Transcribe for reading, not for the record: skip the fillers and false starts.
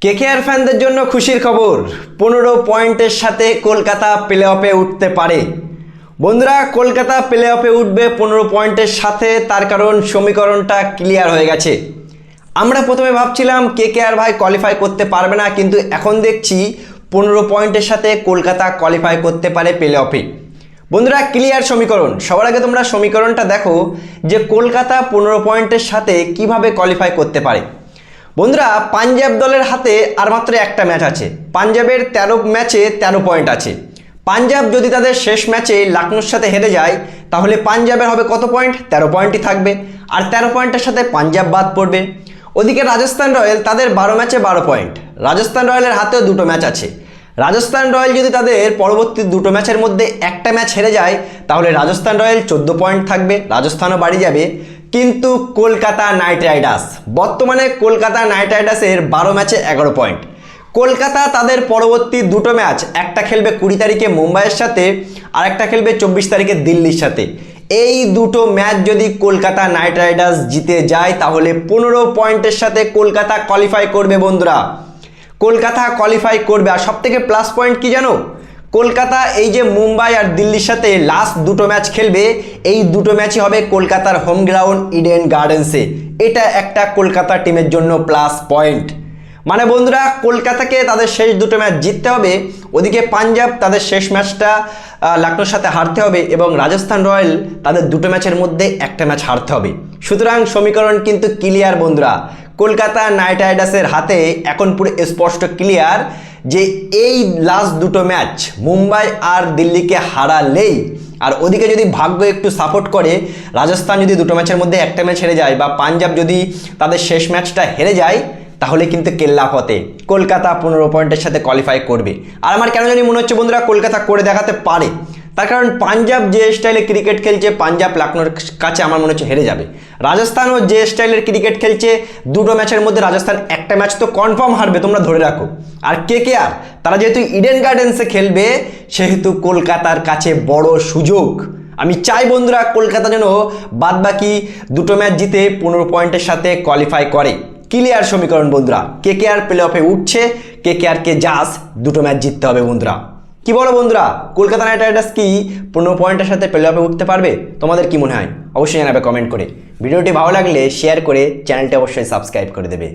KKR ফ্যানদের জন্য খুশির খবর, 15 পয়েন্টের সাথে কলকাতা প্লে অফে উঠতে পারে। বন্ধুরা, কলকাতা প্লে অফে উঠবে 15 পয়েন্টের সাথে, তার কারণ সমীকরণটা ক্লিয়ার হয়ে গেছে। আমরা প্রথমে ভাবছিলাম কেকেআর ভাই কোয়ালিফাই করতে পারবে না, কিন্তু এখন দেখছি 15 পয়েন্টের সাথে কলকাতা কোয়ালিফাই করতে পারে প্লে অফে। বন্ধুরা, ক্লিয়ার সমীকরণ। সবার আগে তোমরা সমীকরণটা দেখো যে কলকাতা 15 পয়েন্টের সাথে কিভাবে কোয়ালিফাই করতে পারে। বন্ধুরা, পাঞ্জাব দলের হাতে আর মাত্র একটা ম্যাচ আছে। পাঞ্জাবের 13 ম্যাচে 13 পয়েন্ট আছে। পাঞ্জাব যদি তাদের শেষ ম্যাচে লখনউর সাথে হেরে যায়, তাহলে পাঞ্জাবের হবে কত পয়েন্ট? 13 পয়েন্টই থাকবে। আর 13 পয়েন্টের সাথে পাঞ্জাব বাদ পড়বে। ওদিকে রাজস্থান রয়্যাল, তাদের 12 ম্যাচে 12 পয়েন্ট। রাজস্থান রয়্যালের হাতেও 2টো ম্যাচ আছে। রাজস্থান রয়্যাল যদি তাদের পরবর্তী 2টো ম্যাচের মধ্যে একটা ম্যাচ হেরে যায়, তাহলে রাজস্থান রয়্যাল 14 পয়েন্ট থাকবে, রাজস্থানও বাড়ি যাবে। কিন্তু কলকাতা নাইট রাইডার্স, বর্তমানে কলকাতা নাইট রাইডার্সের 12 ম্যাচে 11 পয়েন্ট। কলকাতা তাদের পরবর্তী 2টো ম্যাচ, একটা খেলবে 20 তারিখে মুম্বাইয়ের সাথে, আর একটা খেলবে 24 তারিখে দিল্লির সাথে। এই 2টো ম্যাচ যদি কলকাতা নাইট রাইডার্স জিতে যায়, তাহলে 15 পয়েন্টের সাথে কলকাতা কোয়ালিফাই করবে। বন্ধুরা, কলকাতা কোয়ালিফাই করবে। আর সব থেকে প্লাস পয়েন্ট কি জানো? কলকাতা এই যে মুম্বাই আর দিল্লির সাথে লাস্ট 2টো ম্যাচ খেলবে, এই 2টো ম্যাচই হবে কলকাতার হোম গ্রাউন্ড ইডেন গার্ডেন্সে। এটা একটা কলকাতা টিমের জন্য প্লাস পয়েন্ট। মানে বন্ধুরা, কলকাতাকে তাদের শেষ 2টো ম্যাচ জিততে হবে, ওদিকে পাঞ্জাব তাদের শেষ ম্যাচটা লখনউর সাথে হারতে হবে, এবং রাজস্থান রয়্যাল তাদের 2টো ম্যাচের মধ্যে একটা ম্যাচ হারতে হবে। সুতরাং সমীকরণ কিন্তু ক্লিয়ার বন্ধুরা। কলকাতা নাইট রাইডার্সের হাতে এখন পুরো স্পষ্ট ক্লিয়ার যে এই লাস্ট 2টো ম্যাচ মুম্বাই আর দিল্লিকে হারালেই, আর ওদিকে যদি ভাগ্য একটু সাপোর্ট করে, রাজস্থান যদি 2টো ম্যাচের মধ্যে একটা ম্যাচ হেরে যায়, বা পাঞ্জাব যদি তাদের শেষ ম্যাচটা হেরে যায়, তাহলে কিন্তু কেল্লা ফতে কলকাতা 15 পয়েন্টের সাথে কোয়ালিফাই করবে। আর আমার কেন জানি মনে হচ্ছে বন্ধুরা, কলকাতা করে দেখাতে পারে। তার কারণ পাঞ্জাব যে স্টাইলে ক্রিকেট খেলছে, পাঞ্জাব লখনউর কাছে আমার মনে হচ্ছে হেরে যাবে। রাজস্থানও যে স্টাইলের ক্রিকেট খেলছে, 2টো ম্যাচের মধ্যে রাজস্থান একটা ম্যাচ তো কনফার্ম হারবে, তোমরা ধরে রাখো। আর কেকেআর তারা যেহেতু ইডেন গার্ডেন্সে খেলবে, সেহেতু কলকাতার কাছে বড় সুযোগ। আমি চাই বন্ধুরা, কলকাতা যেন বাদবাকি 2টো ম্যাচ জিতে 15 পয়েন্টের সাথে কোয়ালিফাই করে। ক্লিয়ার সমীকরণ বন্ধুরা। কেকেআর প্লে অফে উঠছে, কেকেআরকে জাস্ট 2টো ম্যাচ জিততে হবে বন্ধুরা। কি বলো বন্ধুরা, কলকাতা নাইট রাইডার্স কি 15 পয়েন্টের সাথে প্লে অফে উঠতে পারবে? তোমাদের কি মনে হয়? অবশ্যই জানাবে কমেন্ট করে। ভিডিওটি ভালো লাগলে শেয়ার করে চ্যানেলটি অবশ্যই সাবস্ক্রাইব করে দেবে।